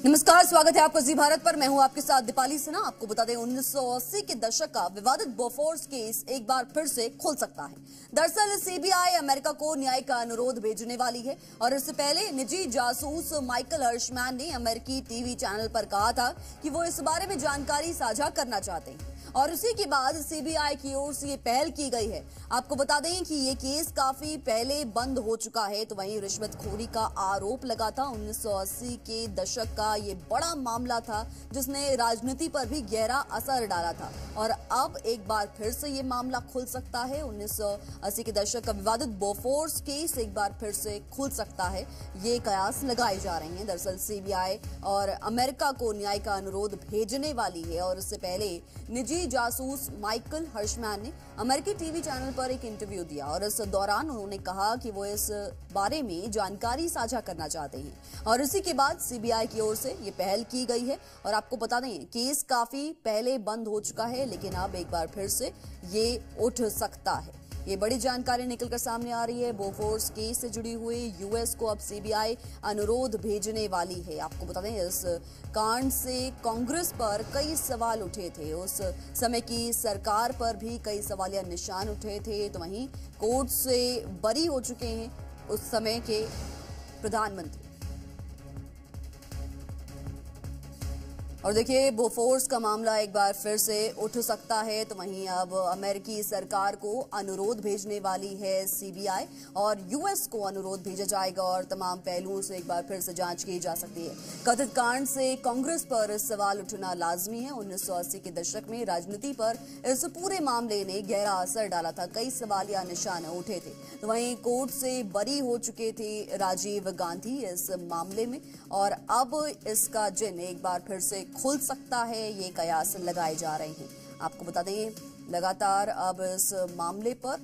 नमस्कार, स्वागत है आपका जी भारत पर। मैं हूं आपके साथ दीपाली सिन्हा। आपको बता दें 1980 के दशक का विवादित बोफोर्स केस एक बार फिर से खुल सकता है। दरअसल सीबीआई अमेरिका को न्याय का अनुरोध भेजने वाली है और इससे पहले निजी जासूस माइकल हर्शमैन ने अमेरिकी टीवी चैनल पर कहा था कि वो इस बारे में जानकारी साझा करना चाहते हैं और उसी के बाद सीबीआई की ओर से ये पहल की गई है। आपको बता दें कि ये केस काफी पहले बंद हो चुका है। तो वहीं रिश्वतखोरी का आरोप लगा था। 1980 के दशक का ये बड़ा मामला था जिसने राजनीति पर भी गहरा असर डाला था और अब एक बार फिर से ये मामला खुल सकता है। 1980 के दशक का विवादित बोफोर्स केस एक बार फिर से खुल सकता है, ये कयास लगाए जा रहे हैं। दरअसल सीबीआई और अमेरिका को न्याय का अनुरोध भेजने वाली है और इससे पहले निजी जासूस माइकल हर्शमैन ने अमेरिकी टीवी चैनल पर एक इंटरव्यू दिया और इस दौरान उन्होंने कहा कि वो इस बारे में जानकारी साझा करना चाहते हैं और इसी के बाद सीबीआई की ओर से ये पहल की गई है। और आपको बता दें केस काफी पहले बंद हो चुका है लेकिन अब एक बार फिर से ये उठ सकता है। ये बड़ी जानकारी निकलकर सामने आ रही है। बोफोर्स केस से जुड़ी हुई यूएस को अब सीबीआई अनुरोध भेजने वाली है। आपको बता दें इस कांड से कांग्रेस पर कई सवाल उठे थे। उस समय की सरकार पर भी कई सवालिया निशान उठे थे। तो वहीं कोर्ट से बरी हो चुके हैं उस समय के प्रधानमंत्री। और देखिए बोफोर्स का मामला एक बार फिर से उठ सकता है। तो वहीं अब अमेरिकी सरकार को अनुरोध भेजने वाली है सीबीआई और यूएस को अनुरोध भेजा जाएगा और तमाम पहलुओं से एक बार फिर से जांच की जा सकती है। कथित कांड से कांग्रेस पर सवाल उठना लाजमी है। 1980 के दशक में राजनीति पर इस पूरे मामले ने गहरा असर डाला था, कई सवालिया निशान उठे थे। तो वहीं कोर्ट से बरी हो चुके थे राजीव गांधी इस मामले में और अब इसका जिन एक बार फिर से खुल सकता है, ये कयास लगाए जा रहे हैं। आपको बता दें लगातार अब इस मामले पर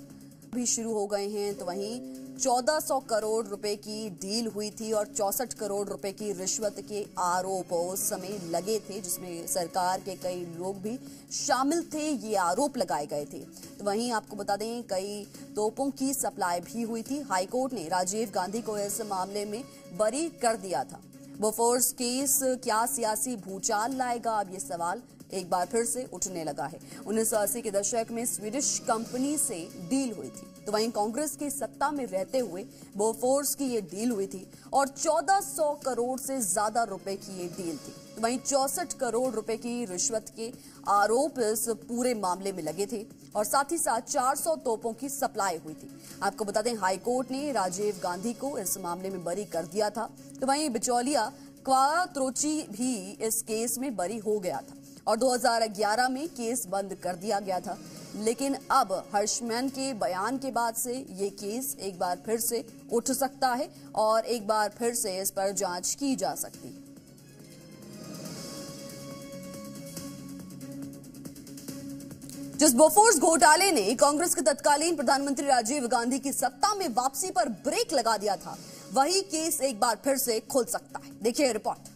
भी शुरू हो गए हैं। तो वहीं 1400 करोड़ रुपए की डील हुई थी और 64 करोड़ रुपए की रिश्वत के आरोप उस समय लगे थे जिसमें सरकार के कई लोग भी शामिल थे, ये आरोप लगाए गए थे। तो वहीं आपको बता दें कई तोपों की सप्लाई भी हुई थी। हाईकोर्ट ने राजीव गांधी को इस मामले में बरी कर दिया था। बोफोर्स केस क्या सियासी भूचाल लाएगा, अब ये सवाल एक बार फिर से उठने लगा है। 1980 के दशक में स्वीडिश कंपनी से डील हुई थी। तो वहीं कांग्रेस की सत्ता में रहते हुए बोफोर्स की ये डील हुई थी और 1400 करोड़ से ज्यादा रुपए की ये डील थी। तो वहीं 64 करोड़ रुपए की रिश्वत के आरोप इस पूरे मामले में लगे थे और साथ ही साथ 400 तोपों की सप्लाई हुई थी। आपको बता दें हाईकोर्ट ने राजीव गांधी को इस मामले में बरी कर दिया था। तो वहीं बिचौलिया क्वात्रोची भी इस केस में बरी हो गया था और 2011 में केस बंद कर दिया गया था। लेकिन अब हर्शमैन के बयान के बाद से ये केस एक बार फिर से उठ सकता है और एक बार फिर से इस पर जांच की जा सकती है। जिस बोफोर्स घोटाले ने कांग्रेस के तत्कालीन प्रधानमंत्री राजीव गांधी की सत्ता में वापसी पर ब्रेक लगा दिया था, वही केस एक बार फिर से खुल सकता है। देखिए रिपोर्ट।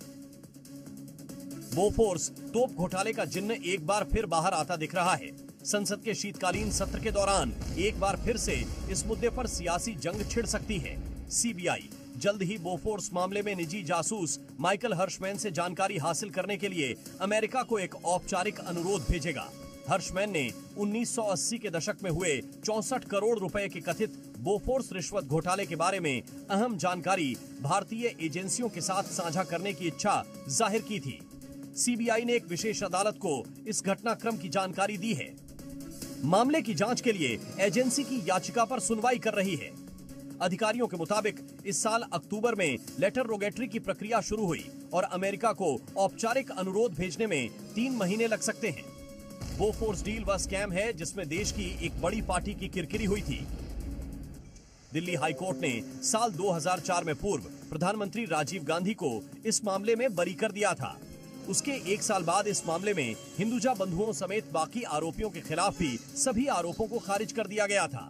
बोफोर्स तोप घोटाले का जिन्न एक बार फिर बाहर आता दिख रहा है। संसद के शीतकालीन सत्र के दौरान एक बार फिर से इस मुद्दे पर सियासी जंग छिड़ सकती है। सीबीआई जल्द ही बोफोर्स मामले में निजी जासूस माइकल हर्शमैन से जानकारी हासिल करने के लिए अमेरिका को एक औपचारिक अनुरोध भेजेगा। हर्शमैन ने 1980 के दशक में हुए 64 करोड़ रुपए के कथित बोफोर्स रिश्वत घोटाले के बारे में अहम जानकारी भारतीय एजेंसियों के साथ साझा करने की इच्छा जाहिर की थी। सीबीआई ने एक विशेष अदालत को इस घटनाक्रम की जानकारी दी है। मामले की जांच के लिए एजेंसी की याचिका पर सुनवाई कर रही है। अधिकारियों के मुताबिक इस साल अक्टूबर में लेटर रोगेटरी की प्रक्रिया शुरू हुई और अमेरिका को औपचारिक अनुरोध भेजने में 3 महीने लग सकते हैं। बोफोर्स डील वह स्कैम है जिसमें देश की एक बड़ी पार्टी की किरकिरी हुई थी। दिल्ली हाईकोर्ट ने साल 2004 में पूर्व प्रधानमंत्री राजीव गांधी को इस मामले में बरी कर दिया था। उसके 1 साल बाद इस मामले में हिंदुजा बंधुओं समेत बाकी आरोपियों के खिलाफ भी सभी आरोपों को खारिज कर दिया गया था।